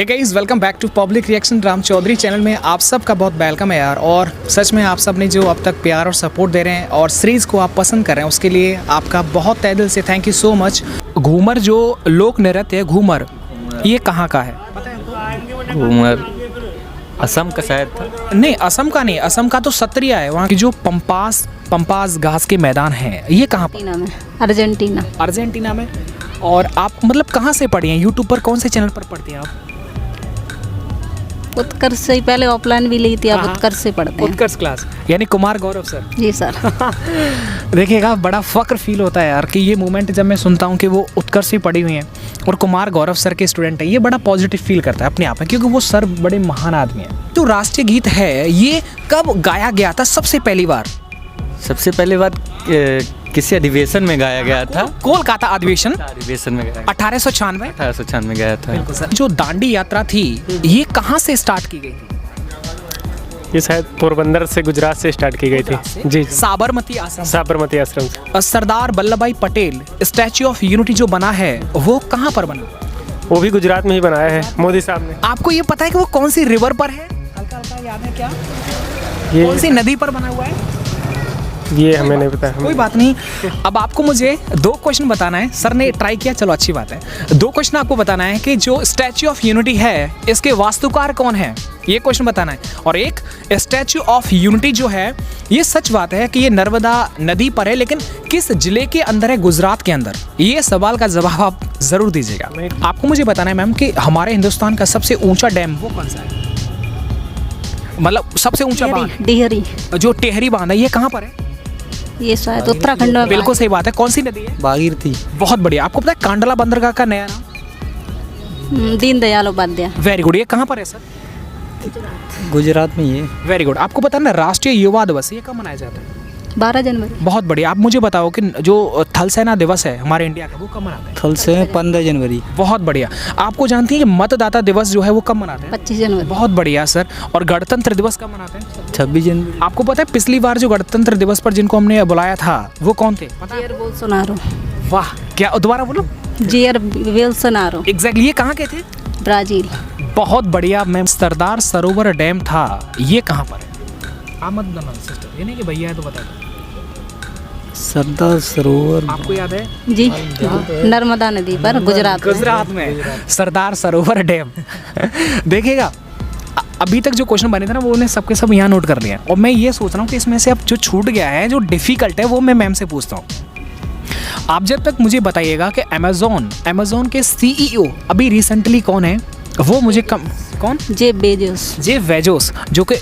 Hey guys, welcome back to public reaction Ram Chaudhary channel में आप सबका बहुत वेलकम है यार। और सच में आप सब ने जो अब तक प्यार और सपोर्ट दे रहे हैं और सीरीज़ को आप पसंद कर रहे हैं उसके लिए आपका बहुत तहे दिल से thank you so much. Ghoomar जो लोक नृत्य है घूमर, ये कहाँ का है? घूमर असम का शायद था। नहीं, असम का नहीं, असम का तो सत्रिया है। वहाँ की जो पंपास घास के मैदान हैं, ये कहाँ पर? अर्जेंटीना। अर्जेंटीना में। और आप मतलब कहाँ से पढ़ी हैं? यूट्यूब पर कौन से चैनल पर पढ़ती हैं आप? उत्कर्ष से ही पहले ऑफलाइन भी ली थी, अब उत्कर्ष से पढ़ते हैं। उत्कर्ष क्लास यानी कुमार गौरव सर। जी सर। देखिएगा, बड़ा फ़ख्र फील होता है यार कि ये मोमेंट जब मैं सुनता हूँ कि वो उत्कर्ष से पढ़ी हुई हैं और कुमार गौरव सर के स्टूडेंट हैं, ये बड़ा पॉजिटिव फील करता है अपने आप में, क्योंकि वो सर बड़े महान आदमी हैं। जो राष्ट्रीय गीत है ये कब गाया गया था सबसे पहली बार? सबसे पहले बात किसी अधिवेशन में गाया गया था। कोलकाता अधिवेशन में गाया 1896 में गया था। जो दांडी यात्रा थी ये कहाँ से स्टार्ट की गई थी? ये शायद पोरबंदर से, गुजरात से स्टार्ट की गई थी। जी, साबरमती आश्रम। साबरमती आश्रम से। सरदार वल्लभ भाई पटेल स्टैच्यू ऑफ यूनिटी जो बना है वो कहाँ पर बना? वो भी गुजरात में ही बनाया है मोदी साहब ने। आपको ये पता है कि वो कौन सी रिवर पर है? हल्का हल्का याद है क्या? ये कौन सी नदी पर बना हुआ है? ये हमें नहीं पता। कोई बात नहीं। अब आपको मुझे 2 क्वेश्चन बताना है। सर ने ट्राई किया, चलो अच्छी बात है। 2 क्वेश्चन आपको बताना है कि जो स्टैच्यू ऑफ यूनिटी है इसके वास्तुकार कौन है, ये क्वेश्चन बताना है। और एक, स्टैच्यू ऑफ यूनिटी जो है ये सच बात है कि ये नर्मदा नदी पर है, लेकिन किस जिले के अंदर है? गुजरात के अंदर। ये सवाल का जवाब आप जरूर दीजिएगा। आपको मुझे बताना है मैम कि हमारे हिंदुस्तान का सबसे ऊंचा डैम वो कौन सा है? मतलब सबसे ऊंचा बांध टिहरी। जो टिहरी बांध है ये कहाँ पर है? ये शायद उत्तराखंड में। बिल्कुल सही बात है। कौन सी नदी है? भागीरथी। बहुत बढ़िया। आपको पता है कांडला बंदरगाह का नया नाम? दीनदयाल उपाध्याय। Very good. ये कहाँ पर है सर? गुजरात में ये। Very good. आपको पता है ना राष्ट्रीय युवा दिवस ये कब मनाया जाता है? 12 जनवरी। बहुत बढ़िया। आप मुझे बताओ कि जो थल सेना दिवस है हमारे इंडिया का वो कब मनाते हैं? थल से 15 जनवरी। बहुत बढ़िया। आपको जानती हैं कि मतदाता दिवस जो है वो कब मनाते हैं? 25 जनवरी। बहुत बढ़िया सर। और गणतंत्र दिवस कब मनाते हैं? 26 जनवरी। आपको पता है पिछली बार जो गणतंत्र दिवस पर जिनको हमने बुलाया था वो कौन थे? Jair Bolsonaro. वाह, क्या? दोबारा बोलो। Jair Bolsonaro. एग्जैक्टली। ये कहाँ के थे? ब्राजील। बहुत बढ़िया मैम। सरदार सरोवर डैम था, ये कहाँ पर है? आमद नमन सिस्टर, ये नहीं कि भैया है तो बता दो। सरदार सरोवर आपको याद है? जी, नर्मदा नदी पर, गुजरात में सरदार सरोवर डैम। देखिएगा, अभी तक जो क्वेश्चन बने थे ना वो उन्हें सबके सब यहाँ नोट कर लिया है। और मैं ये सोच रहा हूँ कि इसमें से अब जो छूट गया है, जो डिफिकल्ट है, वो मैं मैम से पूछता हूँ। आप जब तक मुझे बताइएगा कि अमेज़न के सीईओ अभी रिसेंटली कौन है, वो मुझे कौन? जेफ बेजोस, जो कि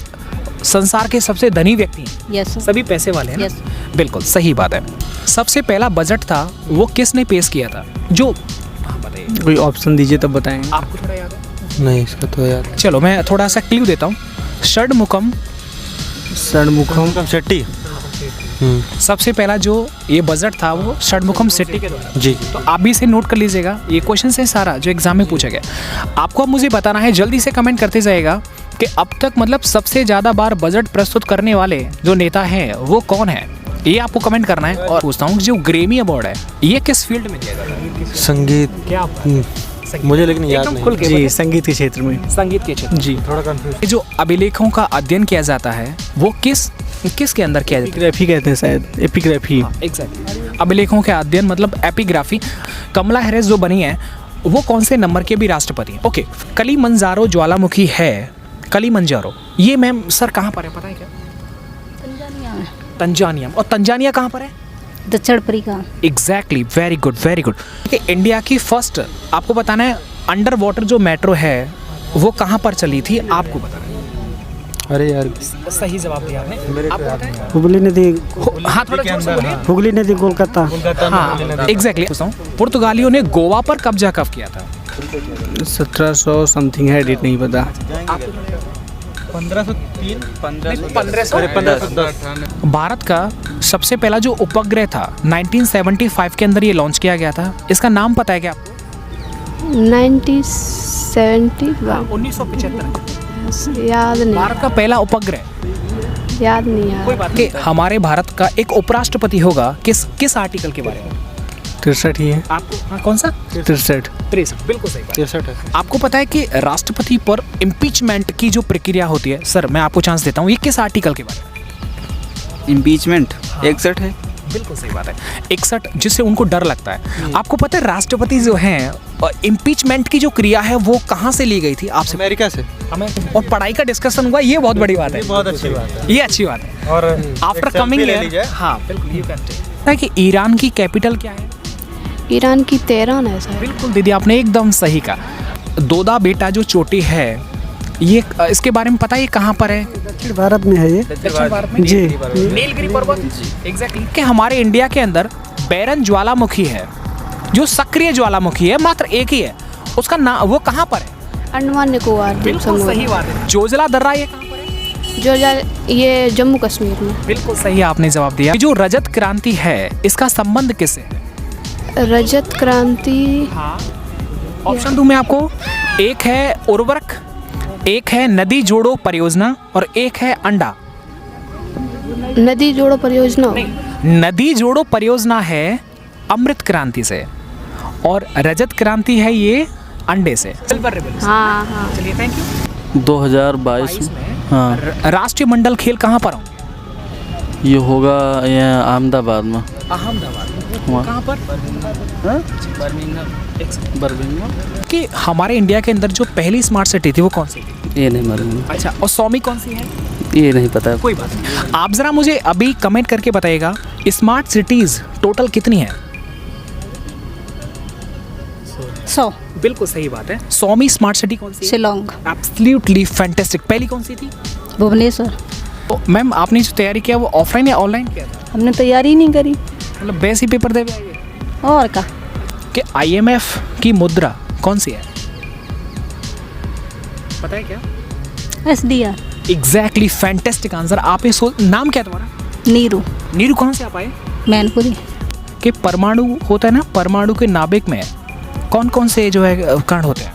संसार के सबसे धनी व्यक्ति हैं। यस। सभी पैसे वाले हैं ना? यस। बिल्कुल सही बात है। सबसे पहला बजट था वो किसने पेश किया था? जो बताइए। कोई ऑप्शन दीजिए तब बताएंगे। आपको थोड़ा याद है? नहीं, इसका तो याद। चलो मैं थोड़ा सा क्लू देता हूँ। षडमुखम शेट्टी। सबसे पहला जो ये बजट था वो षडमुखम शेट्टी के द्वारा। जी। तो आप भी इसे नोट कर लीजिएगा। ये क्वेश्चन है सारा जो एग्जाम में पूछा गया। आपको अब मुझे बताना है, जल्दी से कमेंट करते जाएगा कि अब तक मतलब सबसे ज़्यादा बार बजट प्रस्तुत करने वाले जो नेता हैं वो कौन है, ये आपको कमेंट करना है। और पूछता हूँ जो ग्रेमी अवार्ड है ये किस फील्ड में दिया जाता है? संगीत। क्या मुझे लेकिन याद नहीं। जी, संगीत के क्षेत्र में। संगीत के क्षेत्र। जी, थोड़ा कंफ्यूज। जो अभिलेखों का अध्ययन किया जाता है वो किसके अंदर किया जाता है? एपिग्राफी कहते हैं शायद, एपिग्राफी। एग्जैक्टली। अभिलेखों के अध्ययन मतलब एपिग्राफी। कमला हैरिस जो बनी है वो कौन से नंबर के भी राष्ट्रपति हैं? ओके। कलिमंजारो ज्वालामुखी है, कलिमंजारो, ये मैम सर कहाँ पर है पता है क्या? तंजानिया में। तंजानिया। और तंजानिया कहाँ पर है? दक्षिण Africa. Exactly. Very good, very good. India की फर्स्ट, आपको बताना है, अंडर वाटर जो मेट्रो है वो कहाँ पर चली थी, आपको बताना है। अरे यार, सही जवाब दिया आपने। आपको पता है? हुगली नदी। हाँ, थोड़ा जोर से बोलिए। हुगली नदी, कोलकाता। हाँ, एग्जैक्टली। पुर्तगालियों ने गोवा पर कब्जा कब किया था? 1700 समथिंग है, डेट नहीं पता। 1510। भारत का सबसे पहला जो उपग्रह था 1975 के अंदर ये लॉन्च किया गया था, इसका नाम पता है क्या आपको? 1975। याद नहीं। भारत का पहला उपग्रह याद नहीं। कोई बात नहीं। हमारे भारत का एक उपराष्ट्रपति होगा किस आर्टिकल के बारे में? 63 ही है। आपको हाँ कौन सा? 63 63, बिल्कुल सही बात। 63 है। आपको पता है कि राष्ट्रपति पर इम्पीचमेंट की जो प्रक्रिया होती है, सर मैं आपको चांस देता हूँ, ये किस आर्टिकल के बारे में? इम्पीचमेंट 61 है। बिल्कुल सही बात है, 61, जिससे उनको डर लगता है। आपको पता है राष्ट्रपति जो हैं इम्पीचमेंट की जो क्रिया है वो कहाँ से ली गई थी आपसे? अमेरिका से। हमें और पढ़ाई का डिस्कशन हुआ, ये बहुत बड़ी बात है। बहुत अच्छी बात है। ये अच्छी बात है। और आफ्टर कमिंग ईयर, हाँ बिल्कुल ये करते हैं कि ईरान की कैपिटल क्या है? ईरान की तेहरान है शायद। बिल्कुल दीदी, आपने एकदम सही कहा। दोदा बेटा जो चोटी है, ये इसके बारे में पता है ये कहाँ पर है? दक्षिण भारत में है ये। दक्षिण भारत में जी। नीलगिरी पर्वत। एग्जैक्टली कि हमारे इंडिया के अंदर बैरन ज्वालामुखी है जो सक्रिय ज्वालामुखी है, मात्र एक ही है, उसका नाम वो कहाँ पर है? अंडमान निकोबार द्वीप बिल्कुल समूह। सही बात है। जोजिला दर्रा ये कहाँ पर है? ये जम्मू कश्मीर में। बिल्कुल सही आपने जवाब दिया। जो रजत क्रांति है इसका संबंध किससे है? रजत क्रांति। हाँ ऑप्शन दूं मैं आपको, एक है उर्वरक, एक है नदी जोड़ो परियोजना और एक है अंडा। नदी जोड़ो परियोजना। नदी जोड़ो परियोजना है अमृत क्रांति से और रजत क्रांति है ये अंडे से। हाँ हाँ। चलिए थैंक यू। 2022 में हाँ राष्ट्रीय मंडल खेल कहाँ पर होंगे? ये होगा यहाँ अहमदाबाद में। अहमदाबाद में। वहाँ। कहाँ पर? बर्मिंघम। कि हमारे इंडिया के अंदर जो पहली स्मार्ट सिटी थी वो कौन सी थी? ये नहीं मालूम। अच्छा, और सौमी कौन सी है? ये नहीं पता। कोई बात नहीं, आप जरा मुझे अभी कमेंट करके बताइएगा स्मार्ट सिटीज टोटल कितनी है? 100। बिल्कुल सही बात है। सौमी स्मार्ट सिटी कौन सी है? शिलोंग। Absolutely fantastic. पहली कौन सी थी? भुवनेश्वर। तो मैम आपने जो तैयारी किया वो ऑफलाइन या ऑनलाइन किया था? हमने तैयारी नहीं करी। मतलब वैसे ही पेपर दे के आए? और का कि IMF की मुद्रा कौन सी है? पता है क्या? SDR। Exactly fantastic answer. आप ये नाम क्या है तुम्हारा? नीरू। नीरू कहाँ से आप आए? मैनपुरी। कि परमाणु होता है ना, परमाणु के नाभिक में कौन कौन से जो है कण होते हैं?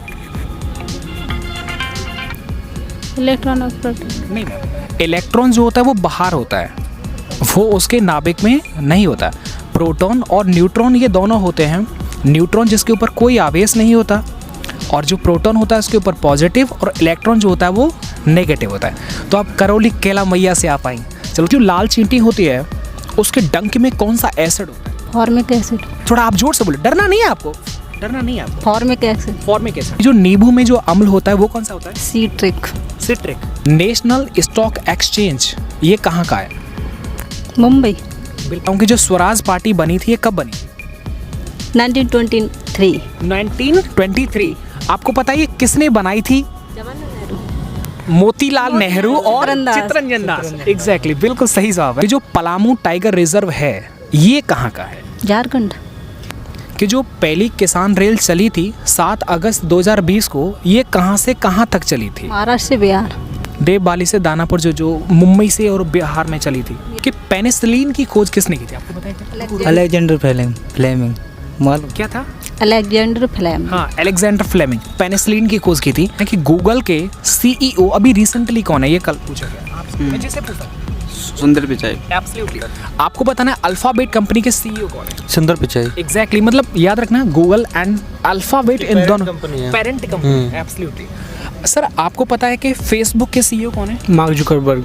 इलेक्ट्रॉन और प्रोटॉन। नहीं मैम, इलेक्ट्रॉन जो होता है वो बाहर होता है, वो उसके नाभिक में नहीं होता। प्रोटॉन और न्यूट्रॉन ये दोनों होते हैं। न्यूट्रॉन जिसके ऊपर कोई आवेश नहीं होता और जो प्रोटॉन होता है उसके ऊपर पॉजिटिव, और इलेक्ट्रॉन जो होता है वो नेगेटिव होता है। तो आप करौली कैला मैया से आप आई। चलो, जो लाल चींटी होती है उसके डंक में कौन सा एसिड होता है? Formic acid. थोड़ा आप जोर से बोले, डरना नहीं है आपको, डरना नहीं है आपको। Formic acid. Formic acid. जो नींबू में जो अम्ल होता है वो कौन सा होता है? Citric. Citric. National stock exchange ये कहाँ का है? मुंबई। क्योंकि जो स्वराज पार्टी बनी थी ये कब बनी? 1923। 1923। आपको पता है ये किसने बनाई थी? मोतीलाल नेहरू और चित्तरंजन दास। एग्जैक्टली, बिल्कुल सही जवाब है। जो पलामू टाइगर रिजर्व है ये कहाँ का है? झारखंड। कि जो पहली किसान रेल चली थी 7 अगस्त 2020 को, ये कहाँ से कहाँ तक चली थी? महाराष्ट्र से बिहार। देवबाली से दानापुर, जो मुंबई से और बिहार में चली थी। कि पेनिसिलिन की खोज किसने की थी? आपको पता है क्या? Alexander Fleming. मालूम क्या था? Alexander Fleming. हाँ, अलेक्जेंडर फ्लेमिंग पेनिसिलिन की खोज की थी। कि गूगल के CEO अभी रिसेंटली कौन है, ये कल पूछा गया आपसे। मैं जिसे पूछा सुंदर पिचाई। एब्सोल्युटली। आपको बताना है अल्फाबेट कंपनी के CEO कौन है? सुंदर पिचाई। एग्जैक्टली, मतलब याद रखना गूगल एंड अल्फाबेट इन दोनों company है। Parent company. एब्सोल्युटली। सर आपको पता है कि फेसबुक के CEO कौन है? Mark Zuckerberg.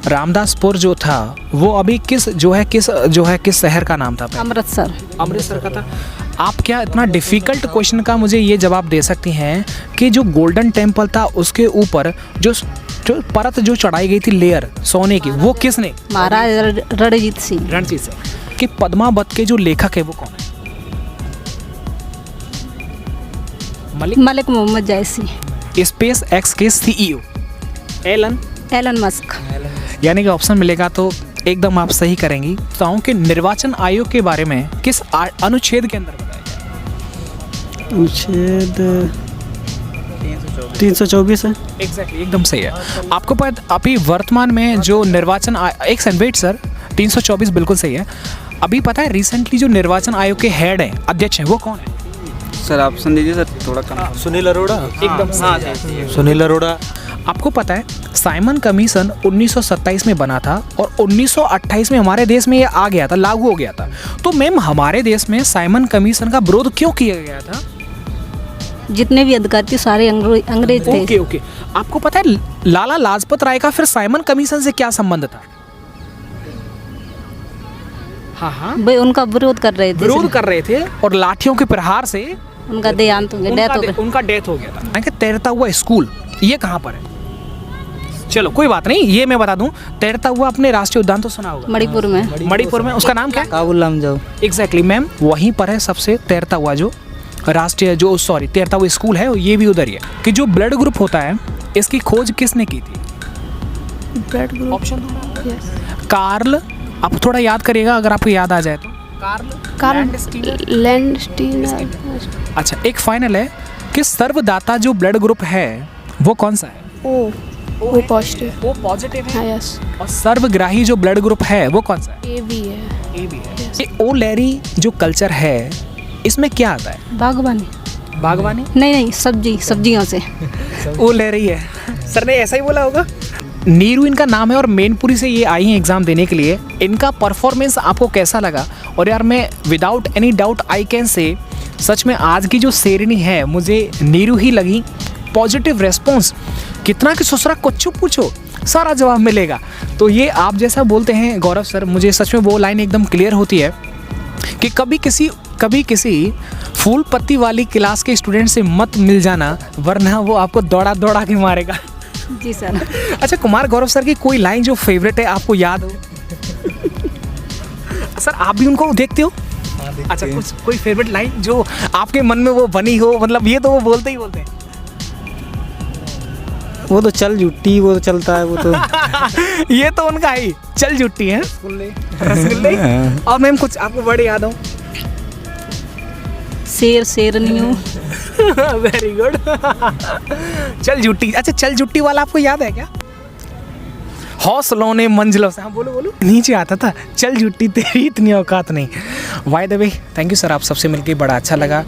रामदासपुर जो था वो अभी किस शहर का नाम था? अमृतसर। अमृतसर का था। आप क्या इतना डिफिकल्ट क्वेश्चन का मुझे ये जवाब दे सकती हैं कि जो गोल्डन टेम्पल था उसके ऊपर जो परत जो चढ़ाई गई थी, लेयर सोने की, वो किसने? महाराज रणजीत सिंह। रणजीत सिंह। कि पद्मावत के जो लेखक है वो कौन है? मलिक मोहम्मद जैसी। स्पेस एक्स के CEO एलन मस्क। यानी कि ऑप्शन मिलेगा तो एकदम आप सही करेंगी। बताऊं कि निर्वाचन आयोग के बारे में किस अनुच्छेद के अंदर बताया गया? अनुच्छेद 324 है। एग्जैक्टली, एकदम सही है। आपको पता अभी वर्तमान में जो निर्वाचन एक वेट सर, 324 बिल्कुल सही है। अभी पता है रिसेंटली जो निर्वाचन आयोग के हेड हैं, अध्यक्ष हैं, वो कौन है? सर ऑप्शन दीजिए सर, थोड़ा कम। सुनील अरोड़ा। एकदम सही। सुनील अरोड़ा। आपको पता है साइमन कमीशन 1927 में बना था और 1928 में हमारे देश में ये आ गया था, लागू हो गया था। तो मैम हमारे देश में साइमन कमीशन का विरोध क्यों किया गया था? जितने भी अधिकारी थे सारे अंग्रेज थे। ओके ओके, आपको पता है लाला लाजपत राय का फिर साइमन कमीशन से क्या संबंध था? हाँ हाँ, वे उनका विरोध कर रहे थे, विरोध कर रहे थे और लाठियों के प्रहार से उनका देहांत हो गया, डेथ हो गई। उनका डेथ हो गया था। कि तैरता हुआ स्कूल ये कहाँ पर है? चलो कोई बात नहीं, ये मैं बता दूं, तैरता हुआ अपने राष्ट्रीय उद्यान तो सुना होगा, मणिपुर में। मणिपुर में। उसका नाम क्या है? काबुल लामजाओ। एग्जैक्टली मैम, वहीं पर है सबसे तैरता हुआ जो राष्ट्रीय जो तैरता हुआ स्कूल है, ये भी उधर ही है। कि जो ब्लड ग्रुप होता है इसकी खोज किसने की थी? Blood group. ऑप्शन कार्ल, आप थोड़ा याद करिएगा अगर आपको याद आ जाए तो। लैंडस्टीनर। अच्छा, एक फाइनल है कि सर्वदाता जो ब्लड ग्रुप है वो कौन सा है? O positive. वो पॉजिटिव हाँ, यस। और सर्वग्राही जो ब्लड ग्रुप है वो कौन सा है? ए बी है। ए बी है। ये ओ लैरी जो कल्चर है इसमें क्या आता है? बागवानी। बागवानी? नहीं, सब्जियों से। ओ लैरी है। सर ने ऐसा ही बोला होगा। नीरू इनका नाम है और मैनपुरी से ये आई हैं एग्ज़ाम देने के लिए। इनका परफॉर्मेंस आपको कैसा लगा? और यार मैं without any doubt I can say सच में आज की जो शेरनी है मुझे नीरू ही लगी। पॉजिटिव रेस्पॉन्स, कितना कि ससुरा कुछ पूछो सारा जवाब मिलेगा। तो ये आप जैसा बोलते हैं गौरव सर, मुझे सच में वो लाइन एकदम क्लियर होती है कि कभी किसी फूल पत्ती वाली क्लास के स्टूडेंट से मत मिल जाना, वरना वो आपको दौड़ा दौड़ा के मारेगा। जी सर। अच्छा, कुमार गौरव सर की कोई लाइन जो फेवरेट है आपको याद हो? सर आप भी उनको देखते हो? अच्छा, कुछ कोई फेवरेट लाइन जो आपके मन में वो बनी हो? मतलब ये तो वो बोलते ही बोलते हैं। वो तो चल जुट्टी, वो तो चलता है वो तो। ये तो उनका ही चल जुट्टी है। रसगुल्ले। और मैम कुछ आपको बड़े याद हो? शेरनियों। Very good. चल जुट्टी। अच्छा, चल जुट्टी वाला आपको याद है क्या? हौसलों ने मंजिलों से, हाँ बोलो नीचे आता था, चल जुट्टी तेरी इतनी औकात नहीं। By the way, thank you sir, आप सबसे मिलकर बड़ा अच्छा लगा।